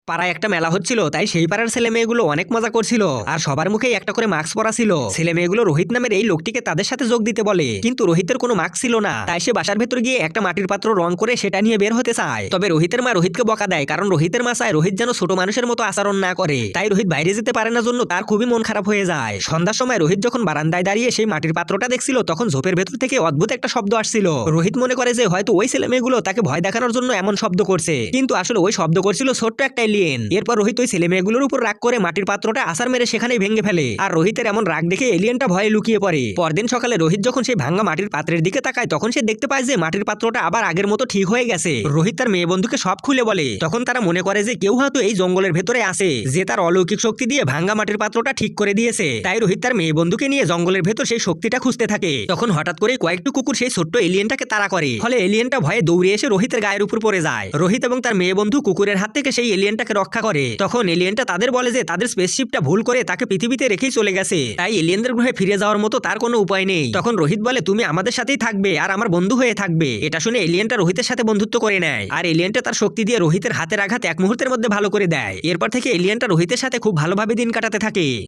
পাড়ায় একটা মেলা হচ্ছিল, তাই সেই পাড়ার ছেলে মেয়েগুলো অনেক মজা করছিল আর সবার মুখেই একটা করে মাস্ক পরা ছিল। ছেলে মেয়েগুলো রোহিত নামের এই লোকটিকে তাদের সাথে যোগ দিতে বলে, কিন্তু রোহিতের কোনো মাস্ক ছিল না। তাই সে বাসার ভেতর গিয়ে একটা মাটির পাত্র রং করে সেটা নিয়ে বের হতে চায়। তবে রোহিতের মা রোহিতকে বকা দেয়, কারণ রোহিতের মা চায় রোহিত যেন ছোট মানুষের মতো আচরণ না করে। তাই রোহিত বাইরে যেতে পারে না, জন্য তার খুবই মন খারাপ হয়ে যায়। সন্ধ্যার সময় রোহিত যখন বারান্দায় দাঁড়িয়ে সেই মাটির পাত্রটা দেখছিল, তখন ঝোপের ভেতর থেকে অদ্ভুত একটা শব্দ আসছিল। রোহিত মনে করে যে হয়তো ওই ছেলে মেয়েগুলো তাকে ভয় দেখানোর জন্য এমন শব্দ করছে, কিন্তু আসলে ওই শব্দ করছিল ছোট্ট একটা এলিয়েন। এরপর রোহিত ওই ছেলে মেয়েগুলোর উপর রাগ করে মাটির পাত্রটা আছাড় মেরে সেখানেই ভেঙে ফেলে। আর রোহিতের এমন রাগ দেখে এলিয়েনটা ভয়ে লুকিয়ে পড়ে। পরদিন সকালে রোহিত যখন সেই ভাঙা মাটির পাত্রের দিকে তাকায়, তখন সে দেখতে পায় যে মাটির পাত্রটা আবার আগের মতো ঠিক হয়ে গেছে। রোহিত তার মেয়ে বন্ধুকে সব খুলে বলে। তখন তারা মনে করে যে কেউ হয়তো এই জঙ্গলের ভেতরে আছে, যে তার অলৌকিক শক্তি দিয়ে ভাঙা মাটির পাত্রটা ঠিক করে দিয়েছে। তাই রোহিত তার মেয়ে বন্ধুকে নিয়ে জঙ্গলের ভেতর সেই শক্তিটা খুঁজতে থাকে। তখন হঠাৎ করে কয়েকটি কুকুর সেই ছোট্ট এলিয়েনটাকে তাড়া করে, ফলে এলিয়েনটা ভয়ে দৌড়ে এসে রোহিতের গায়ের উপর পড়ে যায়। রোহিত এবং তার মেয়ে বন্ধু কুকুরের হাত থেকে সেই এলিয়েনটাকে রক্ষা করে। তখন এলিয়েনটা তাদের বলে যে তাদের স্পেসশিপটা ভুল করে তাকে পৃথিবীতে রেখেই চলে গেছে, তাই এলিয়েনদের গ্রহে ফিরে যাওয়ার মতো তার কোনো উপায় নেই। তখন রোহিত বলে, তুমি আমাদের সাথেই থাকবে আর আমার বন্ধু হয়ে থাকবে। এটা শুনে এলিয়েনটা রোহিতের সাথে বন্ধুত্ব করে নেয়, আর এলিয়েনটা তার শক্তি দিয়ে রোহিতের হাতের আঘাত এক মুহূর্তের মধ্যে ভালো করে দেয়। এরপর থেকে এলিয়েনটা রোহিতের সাথে খুব ভালোভাবে দিন কাটাতে থাকে।